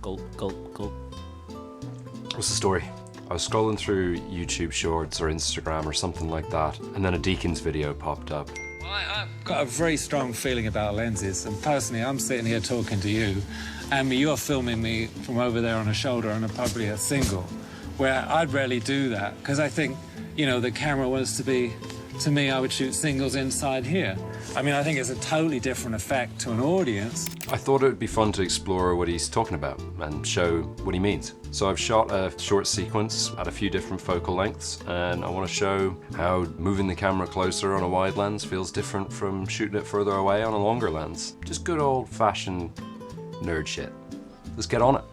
Gulp, gulp, gulp. What's the story? I was scrolling through YouTube Shorts or Instagram or something like that, and then a Deacon's video popped up. Well, I've got a very strong feeling about lenses, and personally, I'm sitting here talking to you, and you're filming me from over there on a shoulder on probably a single, where I'd rarely do that, because I think, you know, the camera was to me, I would shoot singles inside here. I mean, I think it's a totally different effect to an audience. I thought it would be fun to explore what he's talking about and show what he means. So I've shot a short sequence at a few different focal lengths, and I want to show how moving the camera closer on a wide lens feels different from shooting it further away on a longer lens. Just good old-fashioned nerd shit. Let's get on it.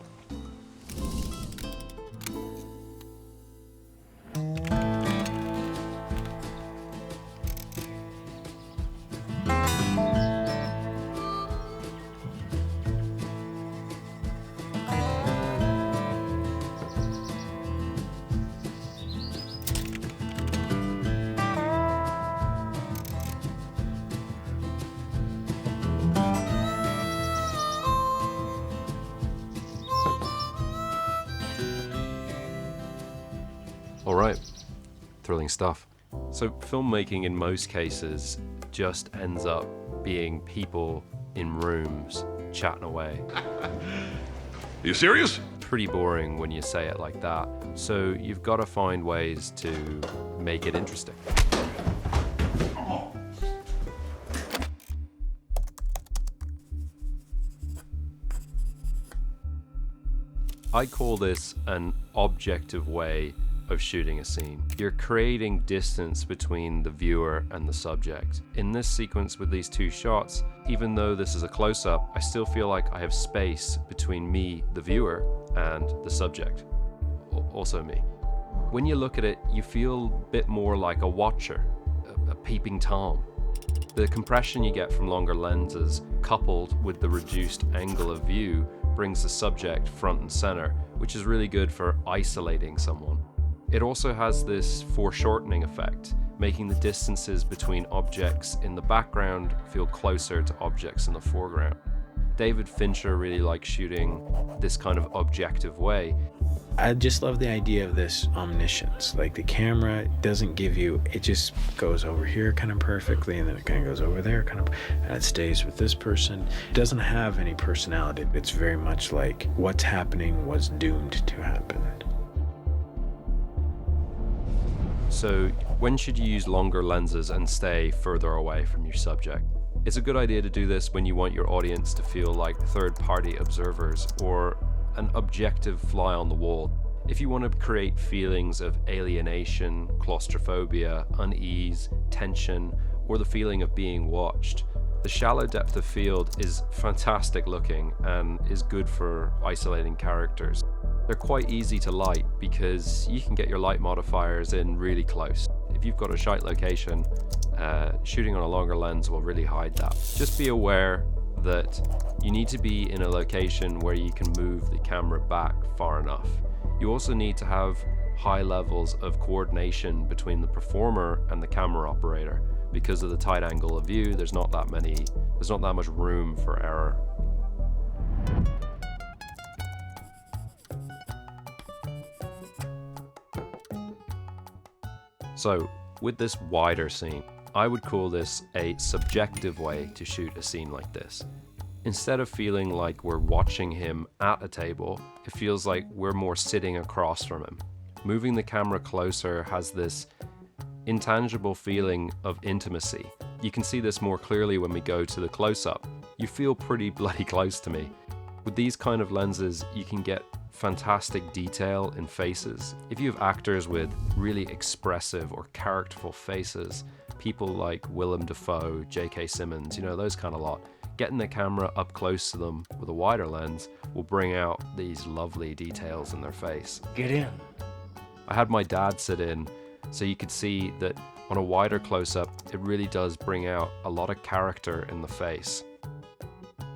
All right, thrilling stuff. So filmmaking in most cases just ends up being people in rooms chatting away. You serious? Pretty boring when you say it like that. So you've got to find ways to make it interesting. I call this an objective way of shooting a scene. You're creating distance between the viewer and the subject. In this sequence with these two shots, even though this is a close-up, I still feel like I have space between me, the viewer, and the subject. Also me. When you look at it, you feel a bit more like a watcher, a peeping Tom. The compression you get from longer lenses, coupled with the reduced angle of view, brings the subject front and center, which is really good for isolating someone. It also has this foreshortening effect, making the distances between objects in the background feel closer to objects in the foreground. David Fincher really likes shooting this kind of objective way. I just love the idea of this omniscience. Like, the camera doesn't give you, it just goes over here kind of perfectly, and then it kind of goes over there kind of, and it stays with this person. It doesn't have any personality. It's very much like what's happening was doomed to happen. So when should you use longer lenses and stay further away from your subject? It's a good idea to do this when you want your audience to feel like third-party observers or an objective fly on the wall. If you want to create feelings of alienation, claustrophobia, unease, tension, or the feeling of being watched, the shallow depth of field is fantastic looking and is good for isolating characters. They're quite easy to light because you can get your light modifiers in really close. If you've got a shite location, shooting on a longer lens will really hide that. Just be aware that you need to be in a location where you can move the camera back far enough. You also need to have high levels of coordination between the performer and the camera operator. Because of the tight angle of view, there's not that much room for error. So, with this wider scene, I would call this a subjective way to shoot a scene like this. Instead of feeling like we're watching him at a table, it feels like we're more sitting across from him. Moving the camera closer has this intangible feeling of intimacy. You can see this more clearly when we go to the close-up. You feel pretty bloody close to me. With these kind of lenses, you can get fantastic detail in faces. If you have actors with really expressive or characterful faces, people like Willem Dafoe, J.K. Simmons, you know, those kind of lot, getting the camera up close to them with a wider lens will bring out these lovely details in their face. Get in. I had my dad sit in so you could see that on a wider close-up, it really does bring out a lot of character in the face.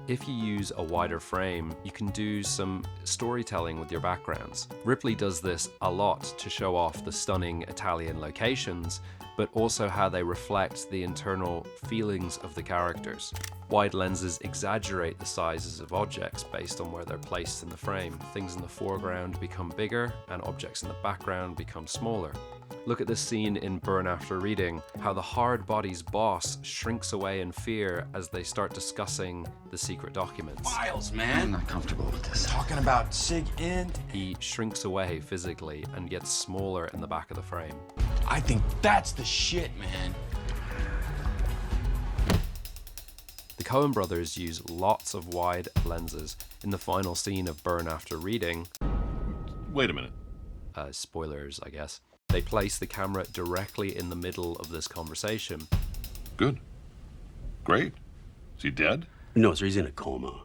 If you use a wider frame, you can do some storytelling with your backgrounds. Ripley does this a lot to show off the stunning Italian locations, but also how they reflect the internal feelings of the characters. Wide lenses exaggerate the sizes of objects based on where they're placed in the frame. Things in the foreground become bigger, and objects in the background become smaller. Look at this scene in Burn After Reading, how the hard body's boss shrinks away in fear as they start discussing the secret documents. Files, man. I'm not comfortable with this. Talking about Sig Int. He shrinks away physically and gets smaller in the back of the frame. I think that's the shit, man. The Coen brothers use lots of wide lenses in the final scene of Burn After Reading. Wait a minute. Spoilers, I guess. They place the camera directly in the middle of this conversation. Good. Great. Is he dead? No, sir, he's in a coma.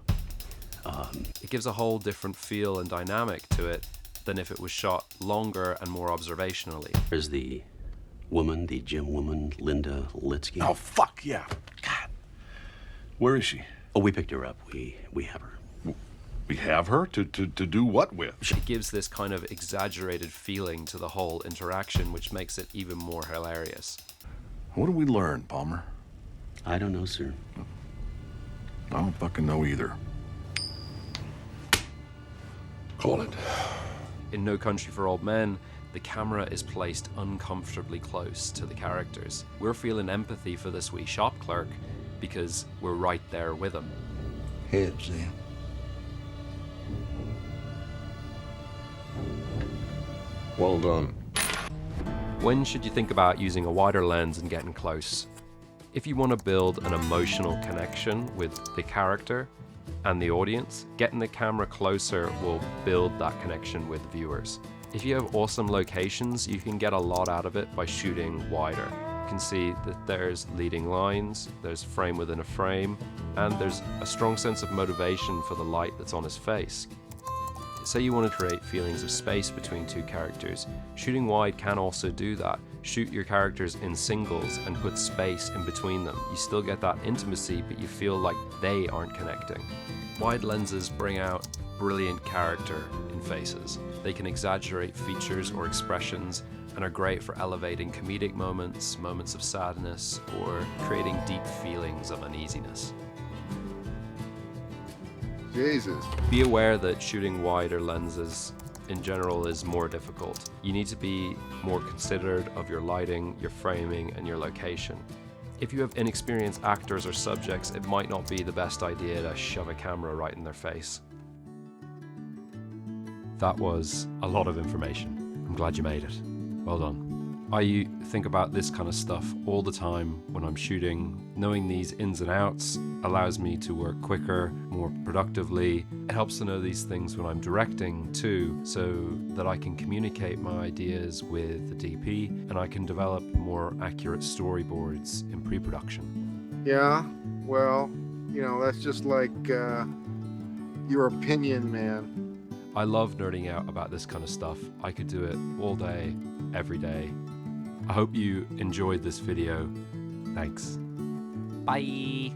It gives a whole different feel and dynamic to it than if it was shot longer and more observationally. There's the woman, the gym woman, Linda Litsky. Oh, fuck, yeah. God. Where is she? Oh, we picked her up. We have her. We have her? To do what with? It gives this kind of exaggerated feeling to the whole interaction, which makes it even more hilarious. What did we learn, Palmer? I don't know, sir. I don't fucking know either. Call it. In No Country for Old Men, the camera is placed uncomfortably close to the characters. We're feeling empathy for this wee shop clerk because we're right there with him. Heads, then. Well done. When should you think about using a wider lens and getting close? If you want to build an emotional connection with the character and the audience, getting the camera closer will build that connection with viewers. If you have awesome locations, you can get a lot out of it by shooting wider. You can see that there's leading lines, there's frame within a frame, and there's a strong sense of motivation for the light that's on his face. Say you want to create feelings of space between two characters. Shooting wide can also do that. Shoot your characters in singles and put space in between them. You still get that intimacy, but you feel like they aren't connecting. Wide lenses bring out brilliant character in faces. They can exaggerate features or expressions and are great for elevating comedic moments, moments of sadness, or creating deep feelings of uneasiness. Jesus. Be aware that shooting wider lenses in general is more difficult. You need to be more considerate of your lighting, your framing, and your location. If you have inexperienced actors or subjects, it might not be the best idea to shove a camera right in their face. That was a lot of information. I'm glad you made it. Well done. I think about this kind of stuff all the time when I'm shooting. Knowing these ins and outs allows me to work quicker, more productively. It helps to know these things when I'm directing too, so that I can communicate my ideas with the DP and I can develop more accurate storyboards in pre-production. Yeah, well, you know, that's just like your opinion, man. I love nerding out about this kind of stuff. I could do it all day, every day. I hope you enjoyed this video. Thanks. Bye.